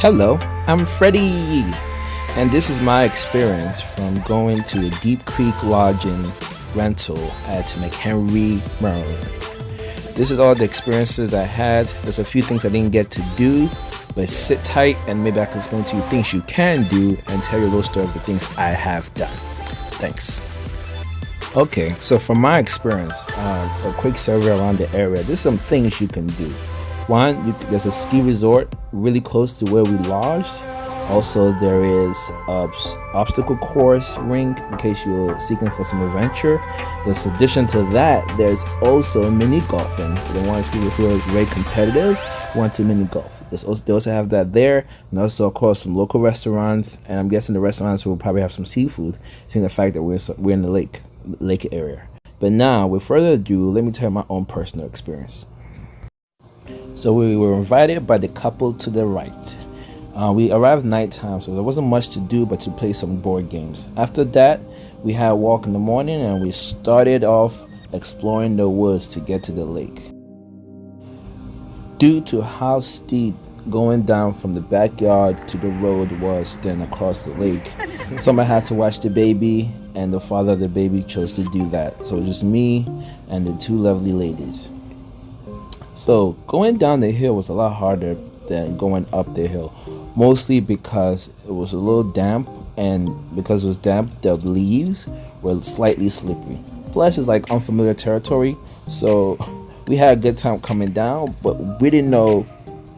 Hello, I'm Freddie, and this is my experience from going to the Deep Creek Lodging rental at McHenry, Maryland. This is all the experiences I had. There's a few things I didn't get to do, but sit tight and maybe I can explain to you things you can do and tell you a little story of the things I have done. Thanks. Okay, so from my experience, a quick survey around the area. There's some things you can do. One, there's a ski resort really close to where we lodged. Also, there is a obstacle course rink in case you're seeking for some adventure. In addition to that, there's also mini golfing for the ones who are very competitive, want to mini golf. They also have that there, and also of course some local restaurants. And I'm guessing the restaurants will probably have some seafood, seeing the fact that we're in the lake area. But now, with further ado, let me tell you my own personal experience. So we were invited by the couple to the right. We arrived nighttime, so there wasn't much to do but to play some board games. After that, we had a walk in the morning and we started off exploring the woods to get to the lake. Due to how steep going down from the backyard to the road was then across the lake, someone had to watch the baby, and the father of the baby chose to do that. So it was just me and the two lovely ladies. So going down the hill was a lot harder than going up the hill, mostly because it was a little damp, and because it was damp, the leaves were slightly slippery. Plus, it's like unfamiliar territory, so we had a good time coming down, but we didn't know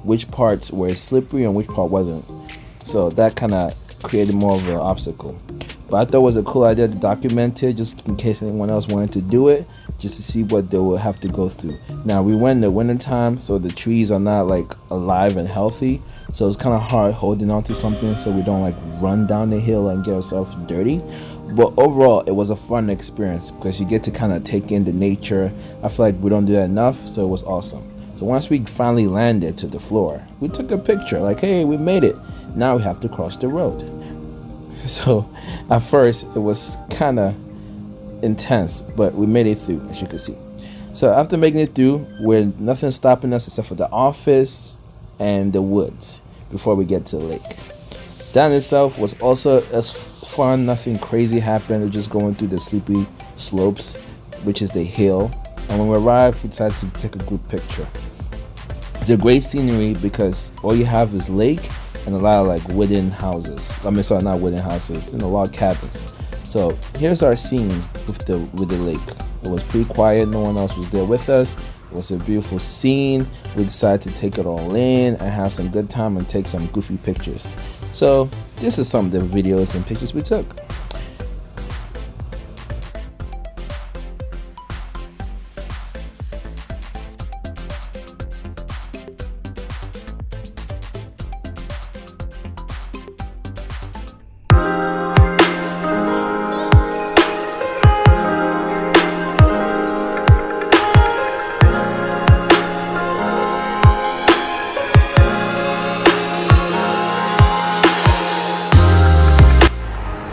which parts were slippery and which part wasn't. So that kind of created more of an obstacle. But I thought it was a cool idea to document it just in case anyone else wanted to do it, just to see what they will have to go through. Now, we went in the winter time, so the trees are not like alive and healthy, so it's kind of hard holding on to something so we don't like run down the hill and get ourselves dirty. But overall, it was a fun experience because you get to kind of take in the nature. I feel like we don't do that enough, so it was awesome. So once we finally landed to the floor, we took a picture like, hey, we made it. Now we have to cross the road. So at first it was kind of intense, but we made it through, as you can see. So after making it through, with nothing stopping us except for the office and the woods before we get to the lake. That in itself was also as fun. Nothing crazy happened. We're just going through the sleepy slopes, which is the hill. And when we arrived, we decided to take a group picture. It's a great scenery because all you have is lake and a lot of like wooden houses. Not wooden houses, log cabins. So here's our scene with the lake. It was pretty quiet. No one else was there with us. It was a beautiful scene. We decided to take it all in and have some good time and take some goofy pictures. So this is some of the videos and pictures we took.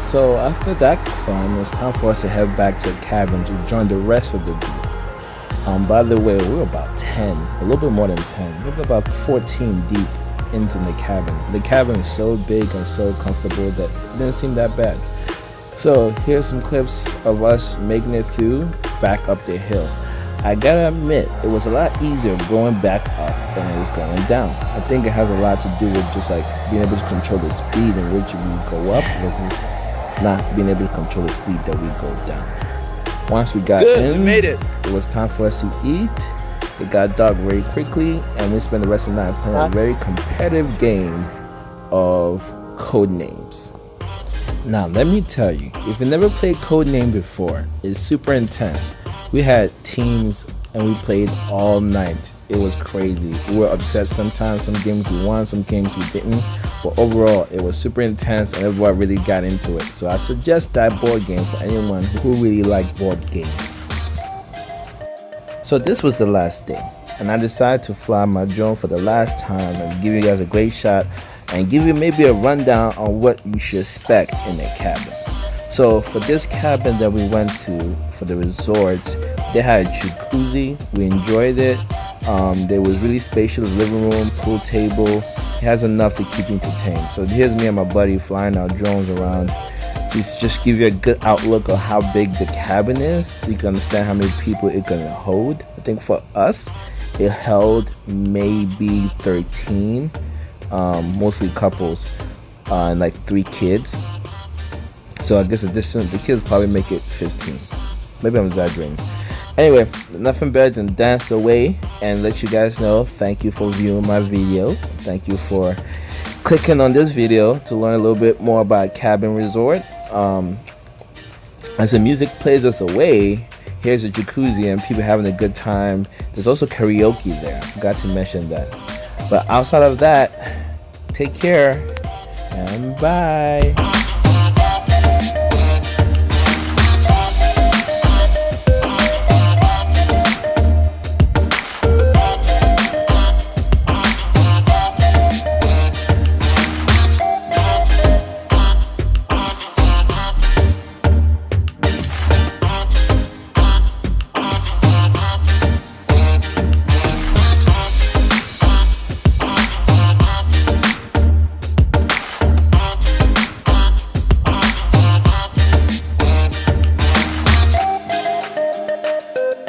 So after that fun, it's time for us to head back to the cabin to join the rest of the group. By the way, we were about 10, a little bit more than 10. We were about 14 deep into the cabin. The cabin is so big and so comfortable that it didn't seem that bad. So here's some clips of us making it through back up the hill. I gotta admit, it was a lot easier going back up than it was going down. I think it has a lot to do with just like being able to control the speed in which we go up versus not being able to control the speed that we go down. Once we got in, we made it. It was time for us to eat. It got dark very quickly, and we spent the rest of the night playing a very competitive game of Codenames. Now, let me tell you, if you never played Codename before, it's super intense. We had teams and we played all night. It was crazy. We were upset sometimes. Some games we won, some games we didn't. But overall, it was super intense and everyone really got into it. So I suggest that board game for anyone who really like board games. So this was the last day, and I decided to fly my drone for the last time and give you guys a great shot and give you maybe a rundown on what you should expect in a cabin. So for this cabin that we went to for the resort, they had a jacuzzi. We enjoyed it. There was really spacious living room, pool table, has enough to keep you entertained. So here's me and my buddy flying our drones around to just give you a good outlook of how big the cabin is, so you can understand how many people it can hold. I think for us, it held maybe 13, mostly couples, and like 3 kids. So I guess the kids probably make it 15. Maybe I'm exaggerating. Anyway, nothing better than dance away and let you guys know thank you for viewing my video. Thank you for clicking on this video to learn a little bit more about Cabin Resort. As the music plays us away, here's a jacuzzi and people having a good time. There's also karaoke there. I forgot to mention that. But outside of that, take care and bye.